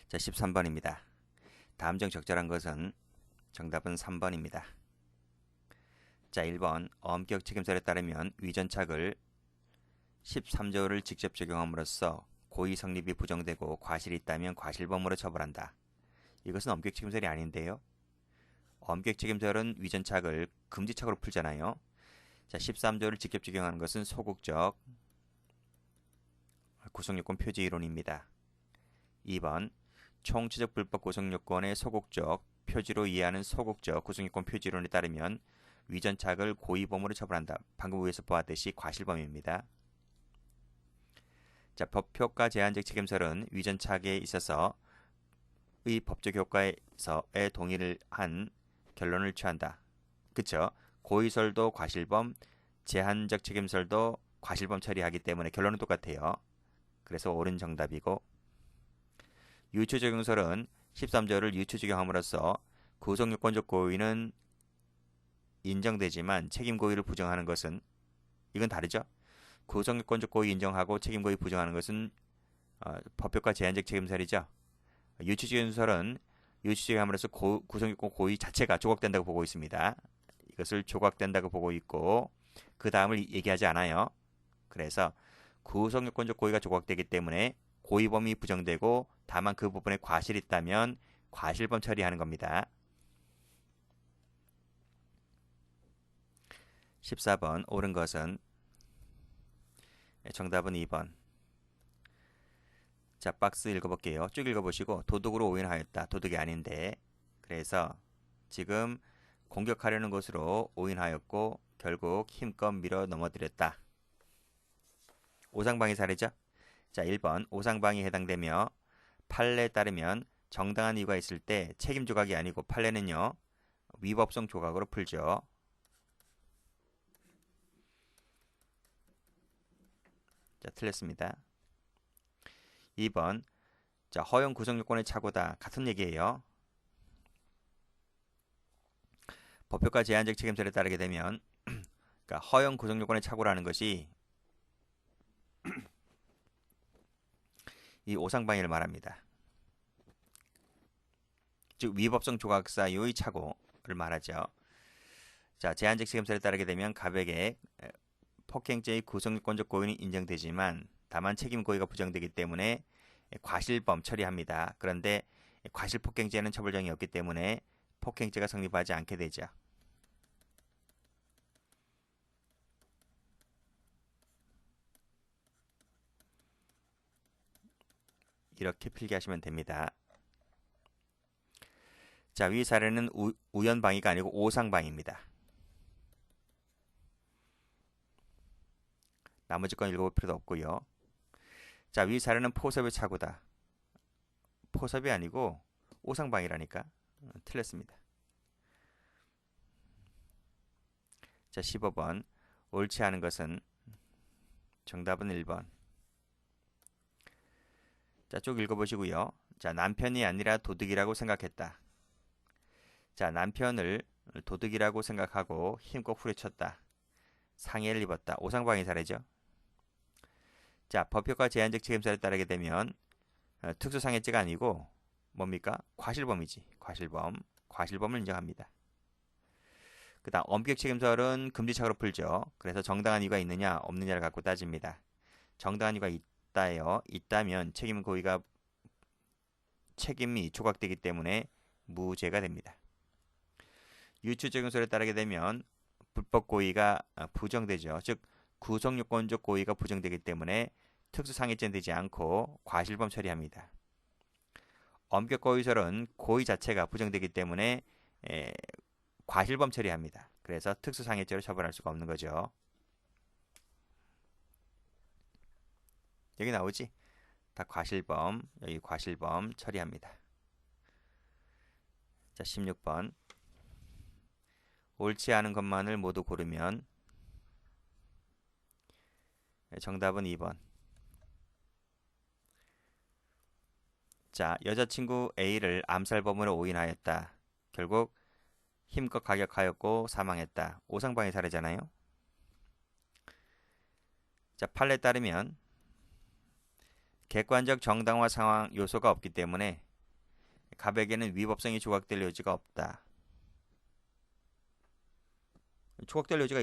자, 13번입니다. 다음 중 적절한 것은 정답은 3번입니다. 자, 1번 엄격 책임설에 따르면 위전착을 13조를 직접 적용함으로써 고의 성립이 부정되고 과실이 있다면 과실범으로 처벌한다. 이것은 엄격 책임설이 아닌데요. 엄격 책임설은 위전착을 금지착으로 풀잖아요. 자, 13조를 직접 적용하는 것은 소극적 구성요건 표지 이론입니다. 2번 총체적 불법 구성요건의 소극적 표지로 이해하는 소극적 구성요건 표지 이론에 따르면 위전착을 고의범으로 처벌한다. 방금 위에서 보았듯이 과실범입니다. 자, 법효과 제한적 책임설은 위전착에 있어서 의 법적 효과에서의 동의를 한 결론을 취한다. 그쵸? 고의설도 과실범, 제한적 책임설도 과실범 처리하기 때문에 결론은 똑같아요. 그래서 옳은 정답이고, 유추적용설은 13조를 유추적용함으로써 구성요건적 고의는 인정되지만 책임고의를 부정하는 것은 이건 다르죠. 구성요건적 고의 인정하고 책임고의 부정하는 것은 법효과 제한적 책임설이죠. 유추적용설은 유추적용함으로써 구성요건 고의 자체가 조각된다고 보고 있습니다. 이것을 조각된다고 보고 있고 그 다음을 얘기하지 않아요. 그래서 구성요건적 고의가 조각되기 때문에 고의범이 부정되고 다만 그 부분에 과실이 있다면 과실범 처리하는 겁니다. 14번 옳은 것은 정답은 2번. 자, 박스 읽어볼게요. 쭉 읽어보시고 도둑으로 오인하였다. 도둑이 아닌데 그래서 지금 공격하려는 것으로 오인하였고 결국 힘껏 밀어 넘어뜨렸다. 오상방위 사례죠. 자, 1번 오상방위에 해당되며 판례에 따르면 정당한 이유가 있을 때 책임 조각이 아니고 판례는요 위법성 조각으로 풀죠. 자, 틀렸습니다. 2번 자, 허용 구성요건의 착오다. 같은 얘기예요. 법효과 제한적 책임설에 따르게 되면 그러니까 허용 구성요건의 착오라는 것이 이 오상방위를 말합니다. 즉 위법성 조각 사유의 착오를 말하죠. 자, 제한적 책임설에 따르게 되면 가백의 폭행죄의 구성요건적 고의는 인정되지만 다만 책임 고의가 부정되기 때문에 과실범 처리합니다. 그런데 과실폭행죄는 처벌정이 없기 때문에 폭행죄가 성립하지 않게 되죠. 이렇게 필기하시면 됩니다. 자, 위 사례는 우연방위가 아니고 오상방위입니다. 나머지 건 읽어볼 필요도 없고요. 자, 위 사례는 포섭의 착오다. 포섭이 아니고 오상방위라니까 틀렸습니다. 자, 15번 옳지 않은 것은 정답은 1번. 자, 쭉 읽어보시고요. 자, 남편이 아니라 도둑이라고 생각했다. 자, 남편을 도둑이라고 생각하고 힘껏 후려쳤다. 상해를 입었다. 오상방위 사례죠. 자, 법효과 제한적 책임설에 따르게 되면 특수상해죄가 아니고 뭡니까? 과실범이지. 과실범을 인정합니다. 그 다음 엄격 책임설은 금지착오로 풀죠. 그래서 정당한 이유가 있느냐 없느냐를 갖고 따집니다. 정당한 이유가 있다요. 있다면 책임이 조각되기 때문에 무죄가 됩니다. 유추적용설에 따르게 되면 불법 고의가 부정되죠. 즉 구성요건적 고의가 부정되기 때문에 특수상해죄는 되지 않고 과실범 처리합니다. 엄격고의설은 고의 자체가 부정되기 때문에 과실범 처리합니다. 그래서 특수상해죄로 처벌할 수가 없는 거죠. 여기 나오지? 다 과실범, 여기 과실범 처리합니다. 자, 16번 옳지 않은 것만을 모두 고르면 정답은 2번. 자, 여자친구 A를 암살범으로 오인하였다. 결국 힘껏 가격하였고 사망했다. 오상방위 사례잖아요. 자, 판례에 따르면 객관적 정당화 상황 요소가 없기 때문에 갑에게는 위법성이 조각될 여지가 없다. 조각될 여지가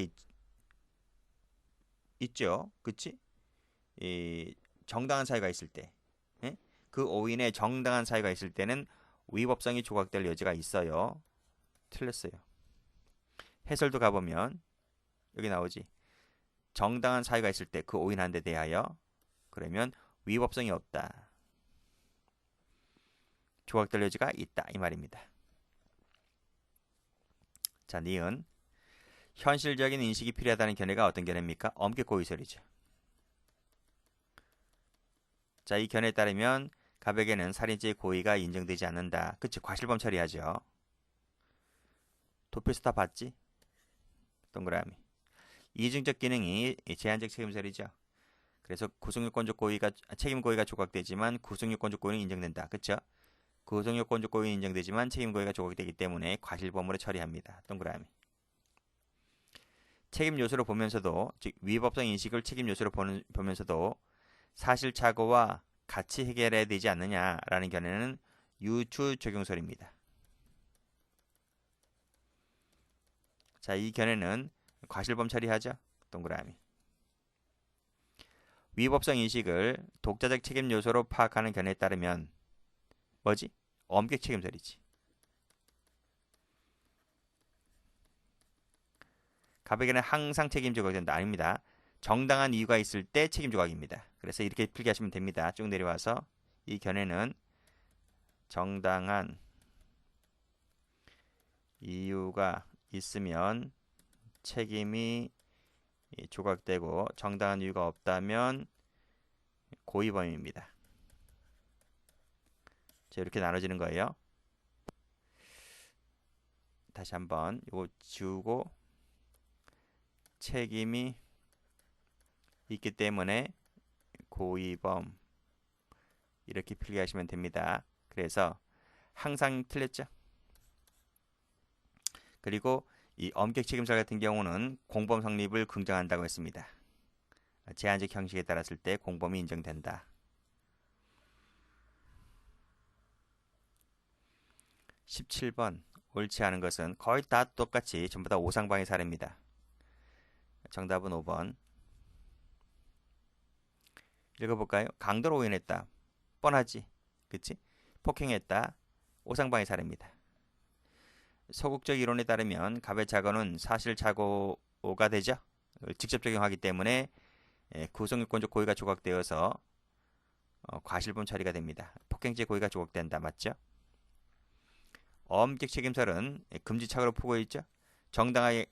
있죠. 그치? 이 정당한 사유가 있을 때, 예? 그 오인에 정당한 사유가 있을 때는 위법성이 조각될 여지가 있어요. 틀렸어요. 해설도 가보면 여기 나오지. 정당한 사유가 있을 때 그 오인한 데 대하여 그러면 위법성이 없다. 조각될 여지가 있다 이 말입니다. 자, 니은 현실적인 인식이 필요하다는 견해가 어떤 견해입니까? 엄격 고의설이죠. 자, 이 견해에 따르면 갑에게는 살인죄의 고의가 인정되지 않는다. 그치? 과실범 처리하죠. 도표에서 다 봤지? 동그라미. 이중적 기능이 제한적 책임설이죠. 그래서 구속요건적 고의가 책임 고의가 조각되지만 구속요건적 고의는 인정된다. 그쵸? 구속요건적 고의는 인정되지만 책임 고의가 조각되기 때문에 과실범으로 처리합니다. 동그라미. 책임 요소로 보면서도 즉 위법성 인식을 책임 요소로 보면서도 사실착오와 같이 해결해야 되지 않느냐라는 견해는 유추 적용설입니다. 자, 이 견해는 과실범 처리하죠. 동그라미. 위법성 인식을 독자적 책임 요소로 파악하는 견해에 따르면 뭐지? 엄격 책임설이지. 갑에게는 항상 책임 조각이 된다. 아닙니다. 정당한 이유가 있을 때 책임 조각입니다. 그래서 이렇게 필기하시면 됩니다. 쭉 내려와서 이 견해는 정당한 이유가 있으면 책임이 조각되고 정당한 이유가 없다면 고의범입니다. 자, 이렇게 나눠지는 거예요. 다시 한번 이거 지우고 책임이 있기 때문에 고의범 이렇게 필기하시면 됩니다. 그래서 항상 틀렸죠. 그리고 이 엄격 책임설 같은 경우는 공범 성립을 긍정한다고 했습니다. 제한적 형식에 따랐을 때 공범이 인정된다. 17번 옳지 않은 것은 거의 다 똑같이 전부 다 오상방해 사례입니다. 정답은 5번. 읽어볼까요? 강도로 오인했다. 뻔하지. 그치? 폭행했다. 오상방해 사례입니다. 소극적 이론에 따르면 갑의 착오는 사실착오가 되죠. 직접 적용하기 때문에 구속요건적 고의가 조각되어서 과실범 처리가 됩니다. 폭행죄 고의가 조각된다. 맞죠? 엄격 책임설은 금지착오로 풀고 있죠. 정당한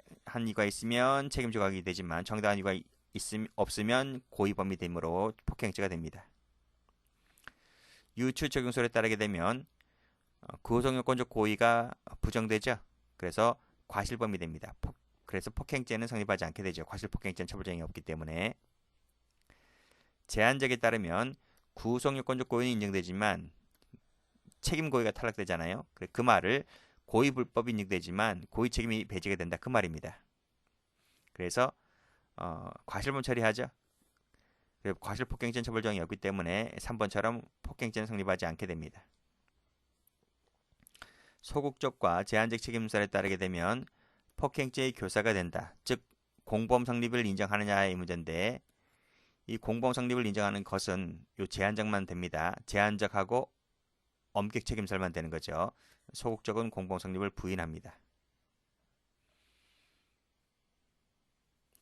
이유가 있으면 책임 조각이 되지만 정당한 이유가 없으면 고의범이 되므로 폭행죄가 됩니다. 유추 적용설에 따르게 되면 구속요건적 고의가 부정되죠. 그래서 과실범이 됩니다. 그래서 폭행죄는 성립하지 않게 되죠. 과실폭행죄는 처벌정이 없기 때문에. 제한적에 따르면 구속요건적 고의는 인정되지만 책임 고의가 탈락되잖아요. 그 말을 고의불법이 인정되지만 고의 책임이 배제가 된다. 그 말입니다. 그래서 과실범 처리하죠. 과실폭행죄는 처벌정이 없기 때문에 3번처럼 폭행죄는 성립하지 않게 됩니다. 소극적과 제한적 책임설에 따르게 되면 폭행죄의 교사가 된다. 즉 공범 성립을 인정하느냐의 문제인데 이 공범 성립을 인정하는 것은 요 제한적만 됩니다. 제한적하고 엄격 책임설만 되는 거죠. 소극적은 공범 성립을 부인합니다.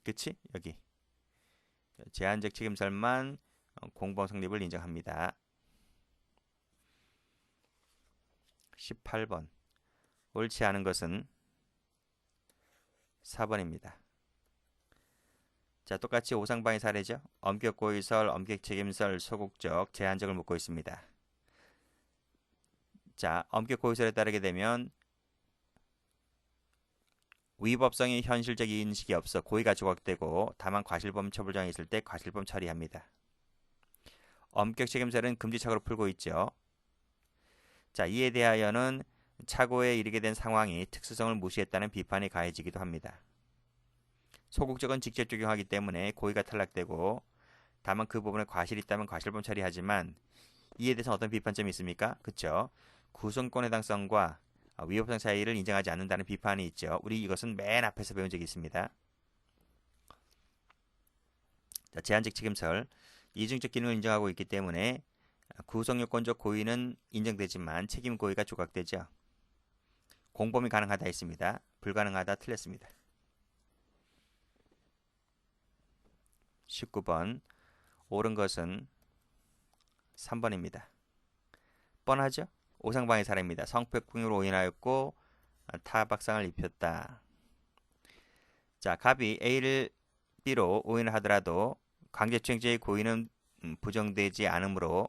그치? 여기 제한적 책임설만 공범 성립을 인정합니다. 18번 옳지 않은 것은 4번입니다. 자, 똑같이 오상방해 사례죠. 엄격 고의설, 엄격 책임설, 소극적, 제한적을 묻고 있습니다. 자, 엄격 고의설에 따르게 되면 위법성이 현실적 인식이 없어 고의가 조각되고 다만 과실범 처벌정이 있을 때 과실범 처리합니다. 엄격 책임설은 금지착오로 풀고 있죠. 자, 이에 대하여는 착오에 이르게 된 상황이 특수성을 무시했다는 비판이 가해지기도 합니다. 소극적은 직접 적용하기 때문에 고의가 탈락되고 다만 그 부분에 과실이 있다면 과실범 처리하지만 이에 대해서 어떤 비판점이 있습니까? 그쵸? 구성권 해당성과 위법성 차이를 인정하지 않는다는 비판이 있죠. 우리 이것은 맨 앞에서 배운 적이 있습니다. 자, 제한적 책임설. 이중적 기능을 인정하고 있기 때문에 구성요건적 고의는 인정되지만 책임 고의가 조각되죠. 공범이 가능하다 했습니다. 불가능하다 틀렸습니다. 19번. 옳은 것은 3번입니다. 뻔하죠? 오상방의 사례입니다. 성폭행으로 인하였고 타박상을 입혔다. 자, 갑이 A를 B로 오인을 하더라도 강제추행죄의 고의는 부정되지 않으므로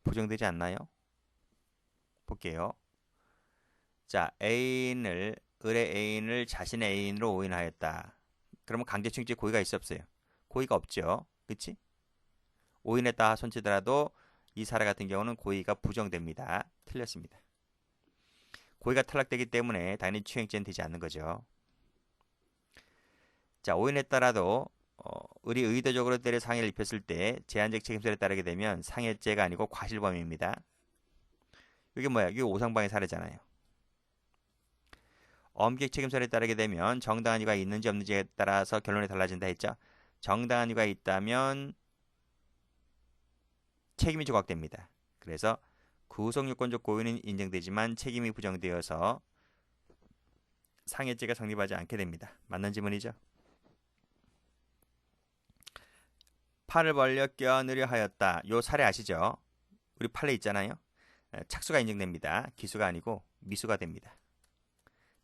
부정되지 않나요? 볼게요. 자, 의뢰 애인을 자신의 애인으로 오인하였다. 그러면 강제추행죄 고의가 있어 없어요? 고의가 없죠. 그치? 오인했다 손치더라도 이 사례 같은 경우는 고의가 부정됩니다. 틀렸습니다. 고의가 탈락되기 때문에 당연히 추행죄는 되지 않는 거죠. 자, 오인했더라도 을이 의도적으로 때려 상해를 입혔을 때 제한적 책임설에 따르게 되면 상해죄가 아니고 과실범입니다. 이게 뭐야? 이게 오상방의 사례잖아요. 엄격 책임설에 따르게 되면 정당한 이유가 있는지 없는지에 따라서 결론이 달라진다 했죠. 정당한 이유가 있다면 책임이 조각됩니다. 그래서 구성요건적 고의는 인정되지만 책임이 부정되어서 상해죄가 성립하지 않게 됩니다. 맞는 지문이죠. 팔을 벌려 껴안으려 하였다. 요 사례 아시죠? 우리 판례 있잖아요. 착수가 인정됩니다. 기수가 아니고 미수가 됩니다.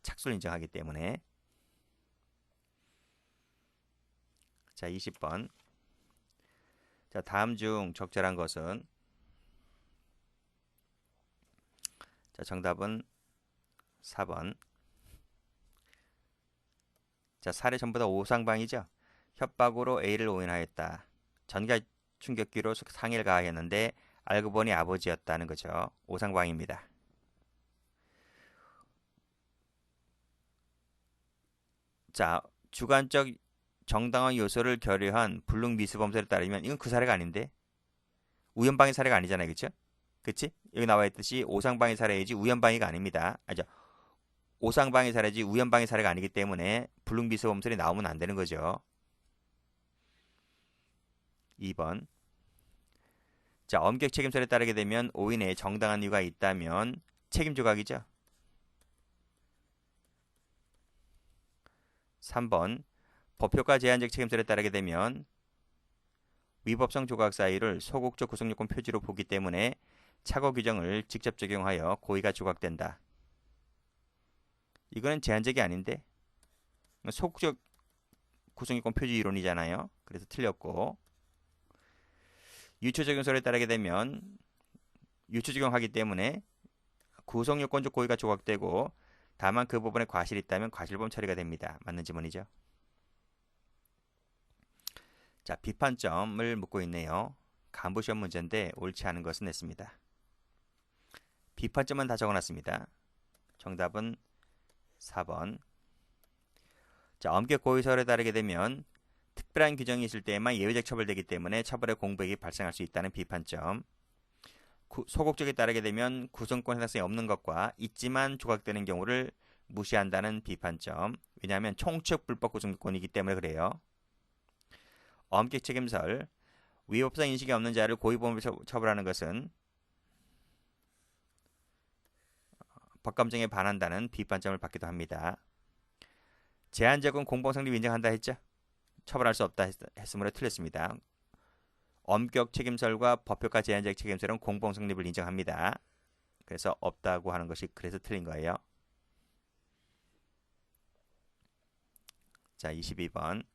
착수를 인정하기 때문에. 자, 20번. 자, 다음 중 적절한 것은? 자, 정답은 4번. 자, 사례 전부 다 오상방이죠. 협박으로 A를 오인하였다. 전가 충격기로 상해를 가하였는데 알고 보니 아버지였다는 거죠. 오상방입니다. 자, 주관적 정당한 요소를 결여한 불능미수범죄에 따르면 이건 그 사례가 아닌데 우연방의 사례가 아니잖아요. 그쵸? 그치? 여기 나와 있듯이 오상방의 사례이지 우연방위가 아닙니다. 아죠. 오상방의 사례지 우연방의 사례가 아니기 때문에 불능미수범죄이 나오면 안 되는 거죠. 2번. 자, 엄격 책임설에 따르게 되면 오인에 정당한 이유가 있다면 책임 조각이죠. 3번. 법효과 제한적 책임설에 따르게 되면 위법성 조각 사유를 소극적 구성요건 표지로 보기 때문에 착오 규정을 직접 적용하여 고의가 조각된다. 이거는 제한적이 아닌데 소극적 구성요건 표지 이론이잖아요. 그래서 틀렸고 유추 적용설에 따르게 되면 유추 적용하기 때문에 구성요건적 고의가 조각되고 다만 그 부분에 과실이 있다면 과실범 처리가 됩니다. 맞는 지문이죠. 자, 비판점을 묻고 있네요. 간부시험 문제인데 옳지 않은 것은 냈습니다. 비판점은 다 적어놨습니다. 정답은 4번. 자, 엄격 고의설에 따르게 되면 특별한 규정이 있을 때에만 예외적 처벌되기 때문에 처벌의 공백이 발생할 수 있다는 비판점. 소극적에 따르게 되면 구성권 해당성이 없는 것과 있지만 조각되는 경우를 무시한다는 비판점. 왜냐하면 총책 불법 구성권이기 때문에 그래요. 엄격 책임설. 위법성 인식이 없는 자를 고의범으로 처벌하는 것은 법감정에 반한다는 비판점을 받기도 합니다. 제한적은 공범성립 인정한다 했죠? 처벌할 수 없다 했으므로 틀렸습니다. 엄격 책임설과 법효과 제한적 책임설은 공범성립을 인정합니다. 그래서 없다고 하는 것이 그래서 틀린 거예요. 자, 22번.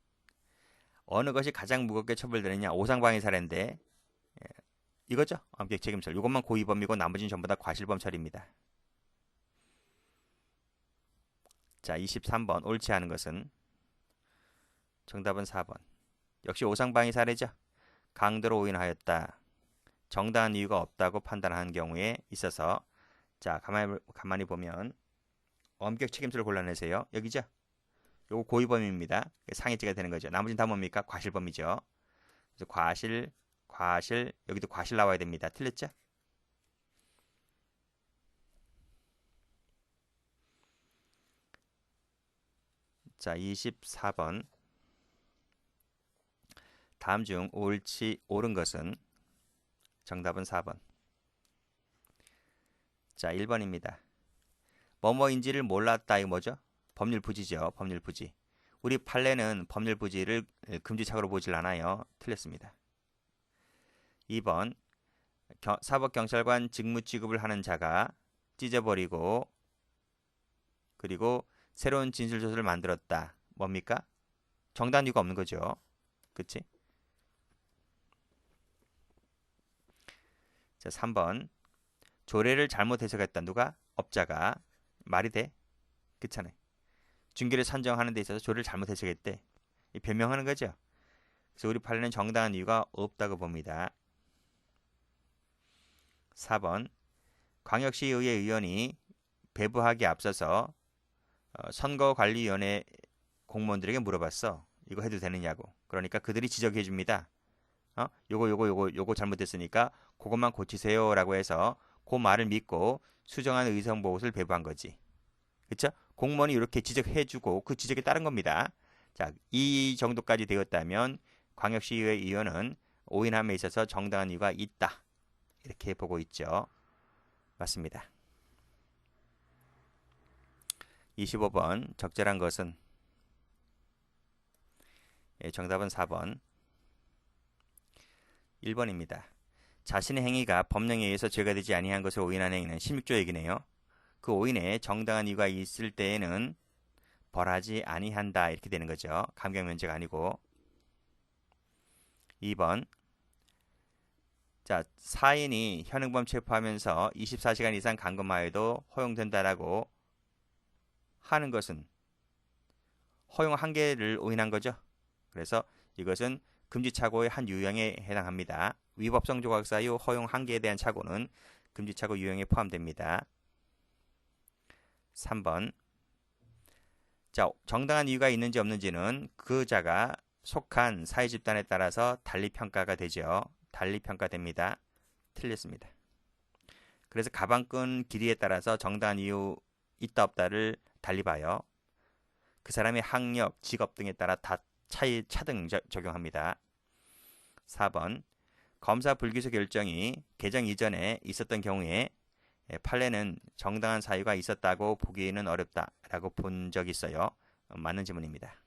어느 것이 가장 무겁게 처벌되느냐? 오상방위 사례인데 이거죠? 엄격 책임설. 이것만 고의범이고 나머지는 전부 다 과실범 처리입니다. 자, 23번. 옳지 않은 것은? 정답은 4번. 역시 오상방위 사례죠. 강도로 오인하였다. 정당한 이유가 없다고 판단한 경우에 있어서 자, 가만히 보면 엄격 책임설을 골라내세요. 여기죠? 요거 고의범입니다. 상해죄가 되는 거죠. 나머지는 다 뭡니까? 과실범이죠. 그래서 과실, 여기도 과실 나와야 됩니다. 틀렸죠? 자, 24번. 다음 중 옳은 것은? 정답은 4번. 자, 1번입니다. 뭐뭐인지를 몰랐다. 이거 뭐죠? 법률 부지죠. 법률 부지. 우리 판례는 법률 부지를 금지착오로 보질 않아요. 틀렸습니다. 2번. 사법경찰관 직무 취급을 하는 자가 찢어버리고 그리고 새로운 진술서를 만들었다. 뭡니까? 정당한 이유가 없는 거죠. 그치? 자, 3번. 조례를 잘못 해석했다. 누가? 업자가. 말이 돼? 그렇잖아요. 중개를 선정하는 데 있어서 조례를 잘못 해석했대. 변명하는 거죠. 그래서 우리 판례는 정당한 이유가 없다고 봅니다. 4번. 광역시의회 의원이 배부하기 앞서서 선거관리위원회 공무원들에게 물어봤어. 이거 해도 되느냐고. 그러니까 그들이 지적해 줍니다. 요거 잘못됐으니까 그것만 고치세요라고 해서 그 말을 믿고 수정한 의정보옷을 배부한 거지. 그렇죠? 공무원이 이렇게 지적해주고 그 지적에 따른 겁니다. 자, 이 정도까지 되었다면 광역시의회 의원은 오인함에 있어서 정당한 이유가 있다. 이렇게 보고 있죠. 맞습니다. 25번. 적절한 것은? 정답은 4번. 1번입니다. 자신의 행위가 법령에 의해서 죄가 되지 아니한 것을 오인한 행위는 16조 얘기네요. 그 오인에 정당한 이유가 있을 때에는 벌하지 아니한다. 이렇게 되는 거죠. 감경 면제가 아니고. 2번. 자, 사인이 현행범 체포하면서 24시간 이상 감금하여도 허용된다라고 하는 것은 허용 한계를 오인한 거죠. 그래서 이것은 금지착오의 한 유형에 해당합니다. 위법성 조각 사유 허용 한계에 대한 착오는 금지착오 유형에 포함됩니다. 3번. 자, 정당한 이유가 있는지 없는지는 그 자가 속한 사회집단에 따라서 달리 평가가 되죠. 달리 평가됩니다. 틀렸습니다. 그래서 가방끈 길이에 따라서 정당한 이유 있다 없다를 달리 봐요. 그 사람의 학력, 직업 등에 따라 다 차등 적용합니다. 4번. 검사 불기소 결정이 개정 이전에 있었던 경우에 판례는 정당한 사유가 있었다고 보기에는 어렵다라고 본 적이 있어요. 맞는 지문입니다.